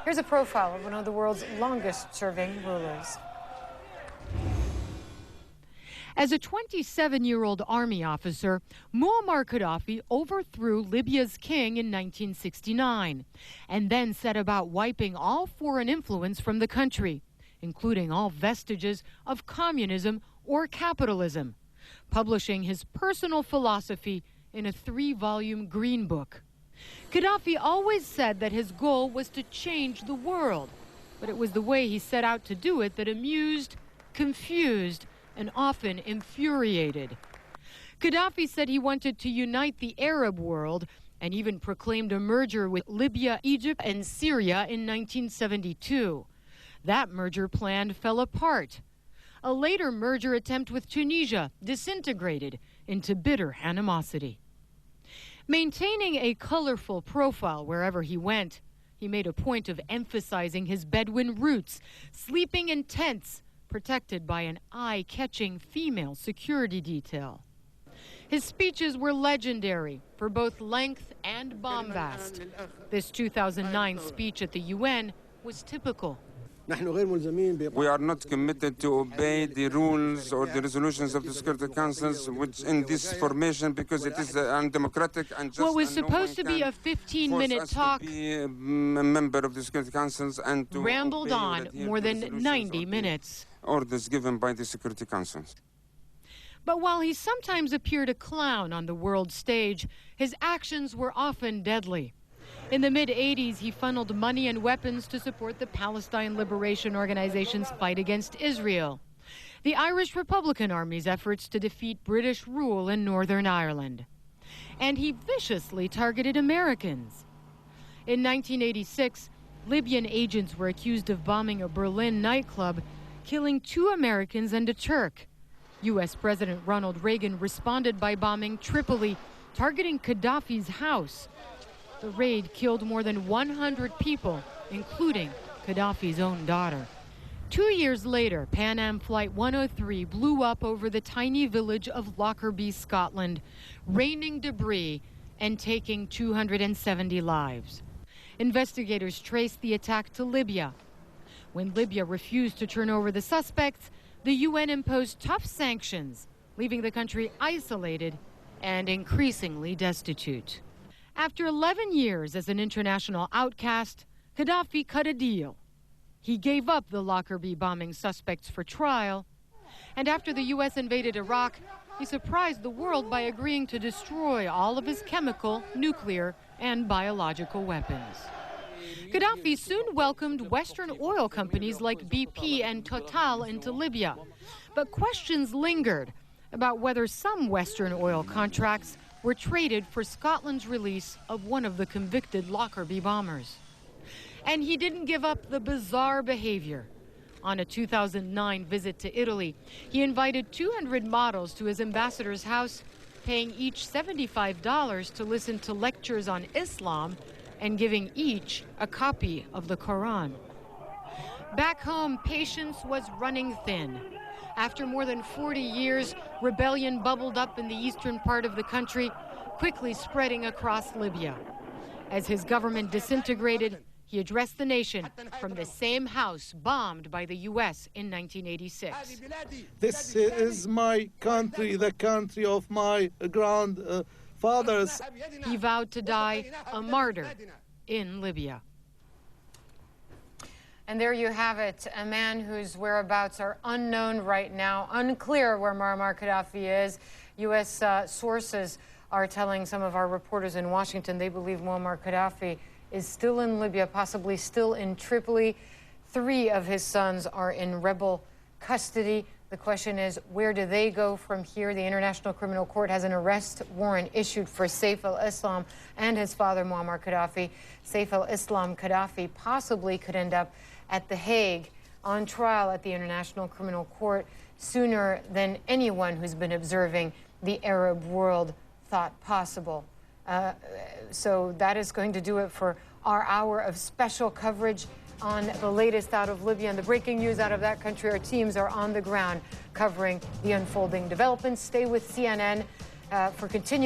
Here's a profile of one of the world's longest-serving rulers. As a 27-year-old army officer, Muammar Gadhafi overthrew Libya's king in 1969 and then set about wiping all foreign influence from the country, including all vestiges of communism or capitalism, publishing his personal philosophy in a 3-volume green book. Gadhafi always said that his goal was to change the world, but it was the way he set out to do it that amused, confused, and often infuriated. Gadhafi said he wanted to unite the Arab world and even proclaimed a merger with Libya, Egypt, and Syria in 1972. That merger plan fell apart. A later merger attempt with Tunisia disintegrated into bitter animosity. Maintaining a colorful profile wherever he went, he made a point of emphasizing his Bedouin roots, sleeping in tents, protected by an eye-catching female security detail. His speeches were legendary for both length and bombast. This 2009 speech at the UN was typical. We are not committed to obey the rules or the resolutions of the Security Councils, which in this formation, because it is undemocratic and just. What was supposed to be a 15-minute talk to be a member of the Security Councils and to rambled on more than 90 minutes. Orders given by the Security Councils. But while he sometimes appeared a clown on the world stage, his actions were often deadly. In the mid-'80s, he funneled money and weapons to support the Palestine Liberation Organization's fight against Israel, the Irish Republican Army's efforts to defeat British rule in Northern Ireland. And he viciously targeted Americans. In 1986, Libyan agents were accused of bombing a Berlin nightclub, killing 2 Americans and a Turk. U.S. President Ronald Reagan responded by bombing Tripoli, targeting Gadhafi's house. The raid killed more than 100 people, including Gadhafi's own daughter. 2 years later, Pan Am Flight 103 blew up over the tiny village of Lockerbie, Scotland, raining debris and taking 270 lives. Investigators traced the attack to Libya. When Libya refused to turn over the suspects, the UN imposed tough sanctions, leaving the country isolated and increasingly destitute. After 11 years as an international outcast, Gadhafi cut a deal. He gave up the Lockerbie bombing suspects for trial, and after the U.S. invaded Iraq, he surprised the world by agreeing to destroy all of his chemical, nuclear, and biological weapons. Gadhafi soon welcomed Western oil companies like BP and Total into Libya, but questions lingered about whether some Western oil contracts were traded for Scotland's release of one of the convicted Lockerbie bombers. And he didn't give up the bizarre behavior. On a 2009 visit to Italy, he invited 200 models to his ambassador's house, paying each $75 to listen to lectures on Islam and giving each a copy of the Quran. Back home, patience was running thin. After more than 40 years, rebellion bubbled up in the eastern part of the country, quickly spreading across Libya. As his government disintegrated, he addressed the nation from the same house bombed by the U.S. in 1986. This is my country, the country of my grandfathers. He vowed to die a martyr in Libya. And there you have it, a man whose whereabouts are unknown right now, unclear where Muammar Gadhafi is. U.S. Sources are telling some of our reporters in Washington they believe Muammar Gadhafi is still in Libya, possibly still in Tripoli. 3 of his sons are in rebel custody. The question is, where do they go from here? The International Criminal Court has an arrest warrant issued for Saif al-Islam and his father, Muammar Gadhafi. Saif al-Islam Gadhafi possibly could end up at The Hague on trial at the International Criminal Court sooner than anyone who's been observing the Arab world thought possible. So that is going to do it for our hour of special coverage on the latest out of Libya and the breaking news out of that country. Our teams are on the ground covering the unfolding developments. Stay with CNN for continuing